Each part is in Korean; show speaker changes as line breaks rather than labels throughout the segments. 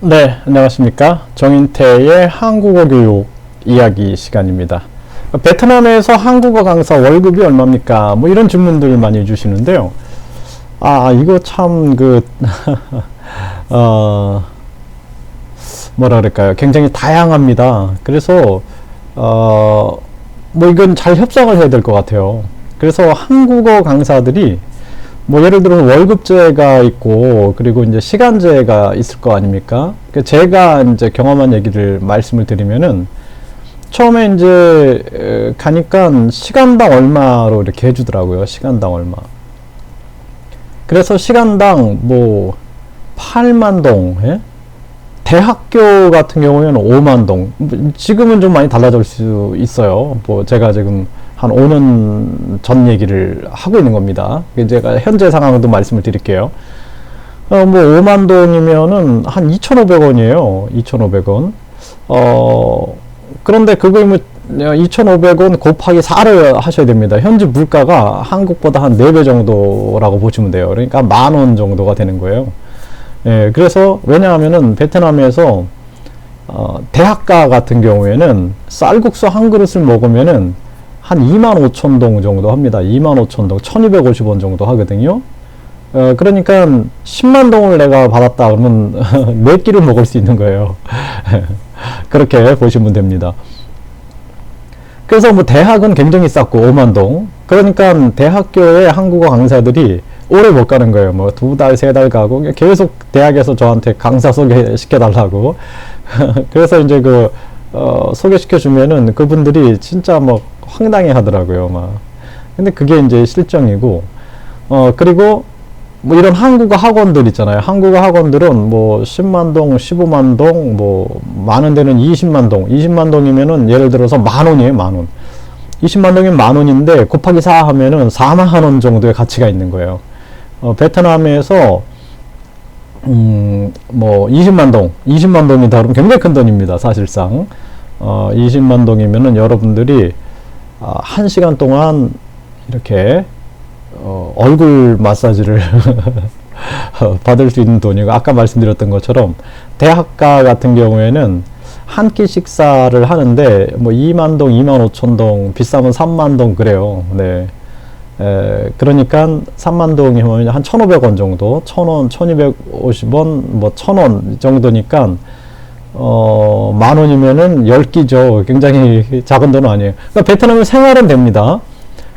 네, 안녕하십니까. 정인태의 한국어 교육 이야기 시간입니다. 베트남에서 한국어 강사 월급이 얼마입니까? 뭐 이런 질문들 많이 주시는데요. 이거 참 뭐라 그럴까요? 굉장히 다양합니다. 그래서, 뭐 이건 잘 협상을 해야 될 것 같아요. 그래서 한국어 강사들이 뭐 예를 들어서 월급제가 있고 그리고 이제 시간제가 있을 거 아닙니까? 제가 이제 경험한 얘기를 말씀을 드리면은 처음에 이제 가니까 시간당 얼마로 이렇게 해주더라고요. 시간당 얼마. 그래서 시간당 뭐 8만 동, 예? 대학교 같은 경우에는 5만 동. 지금은 좀 많이 달라질 수 있어요. 뭐 제가 지금 한 5년 전 얘기를 하고 있는 겁니다. 제가 현재 상황도 말씀을 드릴게요. 뭐 5만 동이면은 한 2,500원이에요. 2,500원. 그런데 그거 뭐 2,500원 곱하기 4를 하셔야 됩니다. 현재 물가가 한국보다 한 4배 정도라고 보시면 돼요. 그러니까 10,000원 정도가 되는 거예요. 예, 그래서 왜냐하면은 베트남에서 대학가 같은 경우에는 쌀국수 한 그릇을 먹으면은 한 25,000동 정도 합니다. 25,000동, 1,250원 정도 하거든요. 그러니까 10만 동을 내가 받았다 그러면 4끼를 먹을 수 있는 거예요. 그렇게 보시면 됩니다. 그래서 뭐 대학은 굉장히 쌌고 5만 동. 그러니까 대학교에 한국어 강사들이 오래 못 가는 거예요. 뭐 2달, 3달 가고 계속 대학에서 저한테 강사 소개시켜 달라고. 그래서 이제 소개시켜 주면은 그분들이 진짜 뭐 황당해 하더라고요, 막. 근데 그게 이제 실정이고, 그리고 뭐 이런 한국어 학원들 있잖아요. 한국어 학원들은 뭐 10만 동, 15만 동, 뭐 많은 데는 20만 동, 20만 동이면은 예를 들어서 10,000원이에요, 10,000원. 20만 동이면 10,000원인데 곱하기 4 하면은 4만 원 정도의 가치가 있는 거예요. 베트남에서 뭐 20만 동이다 그러면 굉장히 큰 돈입니다, 사실상. 20만 동이면은 여러분들이 1시간 동안 이렇게 얼굴 마사지를 받을 수 있는 돈이고, 아까 말씀드렸던 것처럼 대학가 같은 경우에는 한 끼 식사를 하는데 뭐 2만 동, 25,000동, 비싸면 3만 동 그래요. 네. 그러니까 3만 동이면 한 1,500원 정도, 1,000원, 1,250원, 뭐 1,000원 정도니까 10,000원이면은 10끼죠. 굉장히 작은 돈은 아니에요. 그러니까 베트남은 생활은 됩니다.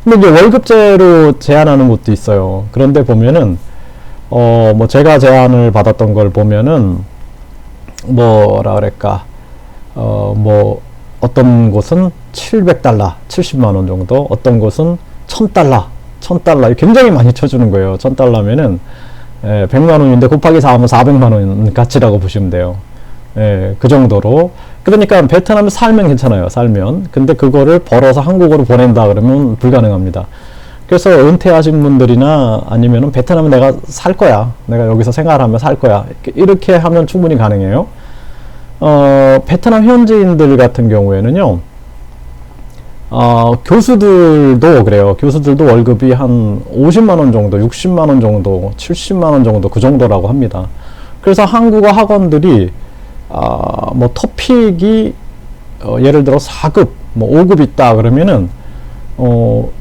근데 이제 월급제로 제한하는 곳도 있어요. 그런데 보면은, 뭐 제가 제안을 받았던 걸 보면은, 뭐라 그럴까, 뭐 어떤 곳은 700달러, 70만원 정도, 어떤 곳은 1,000달러, 굉장히 많이 쳐주는 거예요. 1,000달러면은, 100만원인데 곱하기 4 하면 400만원 가치라고 보시면 돼요. 예, 그 정도로. 그러니까 베트남에 살면 괜찮아요. 살면. 근데 그거를 벌어서 한국으로 보낸다 그러면 불가능합니다. 그래서 은퇴하신 분들이나 아니면은 베트남에 내가 살 거야, 내가 여기서 생활하며 살 거야, 이렇게 하면 충분히 가능해요. 베트남 현지인들 같은 경우에는요, 교수들도 그래요. 교수들도 월급이 한 50만원 정도, 60만원 정도, 70만원 정도, 그 정도라고 합니다. 그래서 한국어 학원들이 뭐 토픽이 예를 들어 4급, 뭐 5급 있다 그러면은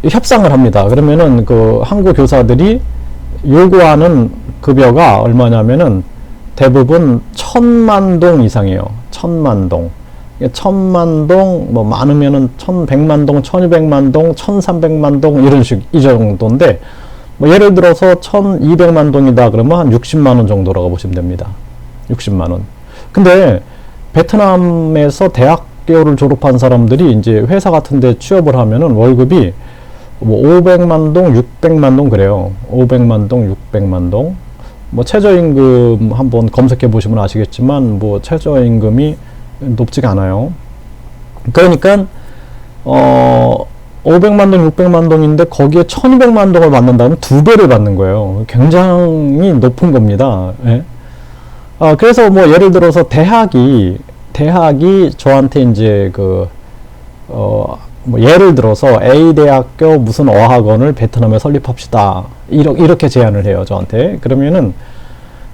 협상을 합니다. 그러면은 그 한국 교사들이 요구하는 급여가 얼마냐면은 대부분 1,000만 동 이상이에요. 1,000만 동. 1,000만 동, 뭐 많으면은 1,100만 동, 1,200만 동, 1,300만 동 이런 식, 이 정도인데, 뭐 예를 들어서 1,200만 동이다 그러면 한 60만 원 정도라고 보시면 됩니다. 60만 원. 근데 베트남에서 대학교를 졸업한 사람들이 이제 회사 같은 데 취업을 하면은 월급이 뭐 500만 동, 600만 동 그래요. 500만 동, 600만 동. 뭐 최저임금 한번 검색해 보시면 아시겠지만 뭐 최저임금이 높지가 않아요. 그러니까 500만 동, 600만 동인데 거기에 1,200만 동을 받는다면 2배를 받는 거예요. 굉장히 높은 겁니다. 예? 그래서 뭐 예를 들어서 대학이 저한테 이제 뭐 예를 들어서 A 대학교 무슨 어학원을 베트남에 설립합시다, 이렇게 제안을 해요, 저한테. 그러면은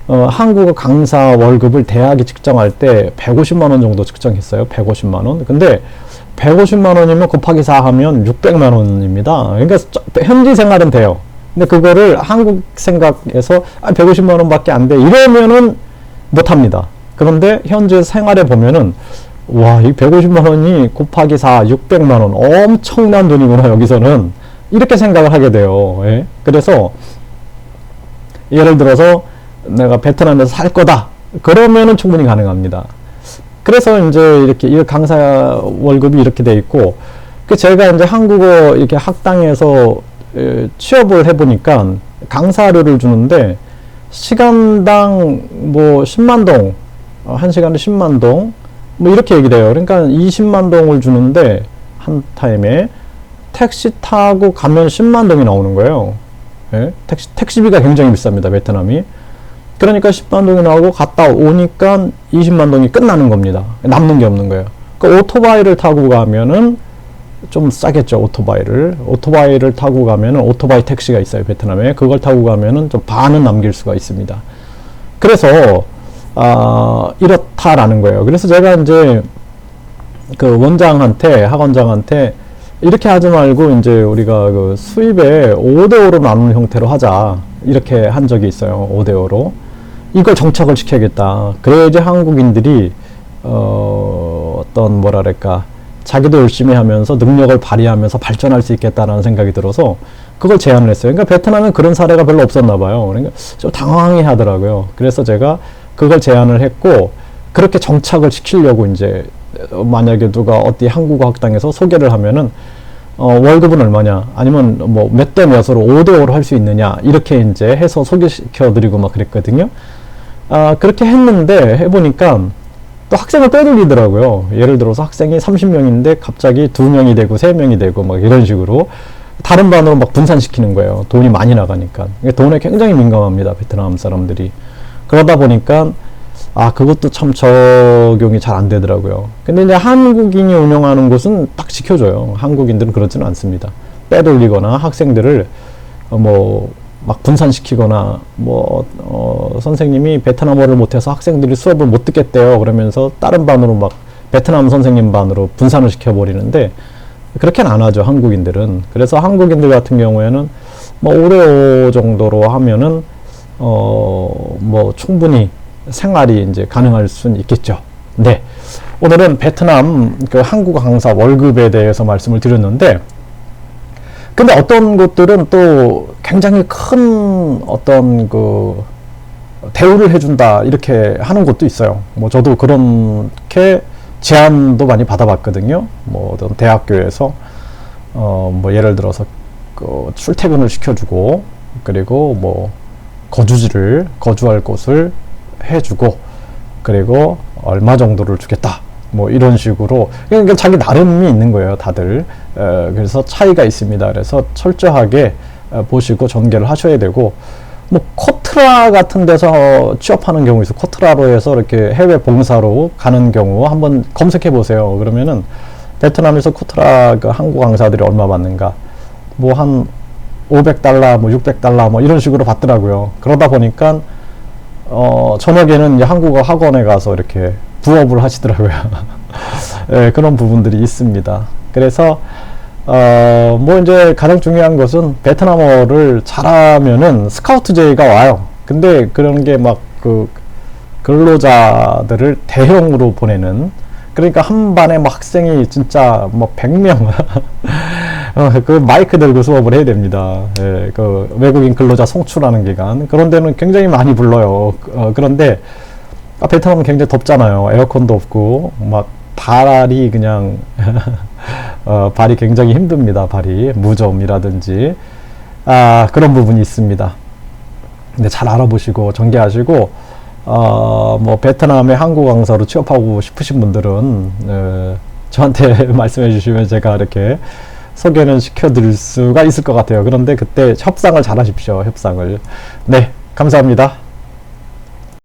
한국어 강사 월급을 대학이 측정할 때 150만 원 정도 측정했어요. 150만 원. 근데 150만 원이면 곱하기 4 하면 600만 원입니다. 그러니까 현지 생활은 돼요. 근데 그거를 한국 생각에서 150만 원밖에 안 돼. 이러면은 못 합니다. 그런데 현지 생활에 보면은 와, 이 150만 원이 곱하기 4, 600만 원. 엄청난 돈이구나, 여기서는. 이렇게 생각을 하게 돼요. 예? 그래서 예를 들어서 내가 베트남에서 살 거다. 그러면은 충분히 가능합니다. 그래서 이제 이렇게 이 강사 월급이 이렇게 돼 있고, 제가 이제 한국어 이렇게 학당에서 취업을 해보니까 강사료를 주는데 시간당 뭐 10만 동, 한 시간에 10만 동, 뭐 이렇게 얘기를 해요. 그러니까 20만 동을 주는데 한 타임에 택시 타고 가면 10만 동이 나오는 거예요. 예? 택시비가 굉장히 비쌉니다, 베트남이. 그러니까 10만 동이 나오고 갔다 오니까 20만 동이 끝나는 겁니다. 남는 게 없는 거예요. 그러니까 오토바이를 타고 가면은 좀 싸겠죠, 오토바이를 타고 가면은 오토바이 택시가 있어요, 베트남에. 그걸 타고 가면은 좀 반은 남길 수가 있습니다. 그래서 이렇다라는 거예요. 그래서 제가 이제 그 학원장한테 이렇게 하지 말고 이제 우리가 그 수입에 5대5로 나누는 형태로 하자. 이렇게 한 적이 있어요. 5대5로. 이걸 정착을 시켜야겠다. 그래야지 한국인들이 어떤 뭐랄까 자기도 열심히 하면서 능력을 발휘하면서 발전할 수 있겠다라는 생각이 들어서 그걸 제안을 했어요. 그러니까 베트남은 그런 사례가 별로 없었나 봐요. 그러니까 좀 당황해 하더라고요. 그래서 제가 그걸 제안을 했고, 그렇게 정착을 시키려고 이제 만약에 누가 어디 한국어 학당에서 소개를 하면은 월급은 얼마냐, 아니면 뭐 몇 대 몇으로 5대5로 할 수 있느냐, 이렇게 이제 해서 소개시켜 드리고 막 그랬거든요. 그렇게 했는데 해보니까 또 학생을 빼돌리더라고요. 예를 들어서 학생이 30명인데 갑자기 2명이 되고 3명이 되고 막 이런 식으로 다른 반으로 막 분산시키는 거예요. 돈이 많이 나가니까. 돈에 굉장히 민감합니다, 베트남 사람들이. 그러다 보니까 그것도 참 적용이 잘 안 되더라고요. 근데 이제 한국인이 운영하는 곳은 딱 지켜줘요. 한국인들은 그렇지는 않습니다. 빼돌리거나 학생들을 막 분산시키거나 선생님이 베트남어를 못해서 학생들이 수업을 못 듣겠대요. 그러면서 다른 반으로 막 베트남 선생님 반으로 분산을 시켜버리는데, 그렇게는 안 하죠, 한국인들은. 그래서 한국인들 같은 경우에는 5대5 정도로 하면은 충분히 생활이 이제 가능할 수는 있겠죠. 네. 오늘은 베트남 그 한국어 강사 월급에 대해서 말씀을 드렸는데, 근데 어떤 곳들은 또 굉장히 큰 어떤 그 대우를 해준다, 이렇게 하는 곳도 있어요. 저도 그렇게 제안도 많이 받아봤거든요. 어떤 대학교에서, 예를 들어서 그 출퇴근을 시켜주고, 그리고 거주할 곳을 해주고, 그리고 얼마 정도를 주겠다, 이런 식으로. 그러니까 자기 나름이 있는 거예요, 다들. 그래서 차이가 있습니다. 그래서 철저하게 보시고 전개를 하셔야 되고, 코트라 같은 데서 취업하는 경우 있어요. 코트라로 해서 이렇게 해외 봉사로 가는 경우 한번 검색해 보세요. 그러면은 베트남에서 코트라 그 한국 강사들이 얼마 받는가, 한 $500, $600 이런 식으로 받더라고요. 그러다 보니까 저녁에는 이제 한국어 학원에 가서 이렇게 부업을 하시더라고요. 네, 그런 부분들이 있습니다. 그래서 이제 가장 중요한 것은 베트남어를 잘하면은 스카우트 제의가 와요. 근데 그런 게 그 근로자들을 대형으로 보내는, 그러니까 한 반에 학생이 진짜 100명 그 마이크 들고 수업을 해야 됩니다. 예, 그 외국인 근로자 송출하는 기간, 그런 데는 굉장히 많이 불러요. 그런데 베트남은 굉장히 덥잖아요. 에어컨도 없고 발이 그냥 발이 굉장히 힘듭니다. 발이 무좀이라든지 그런 부분이 있습니다. 근데 잘 알아보시고 전개하시고, 베트남의 한국 강사로 취업하고 싶으신 분들은 저한테 말씀해 주시면 제가 이렇게 소개는 시켜드릴 수가 있을 것 같아요. 그런데 그때 협상을 잘 하십시오. 협상을. 네, 감사합니다.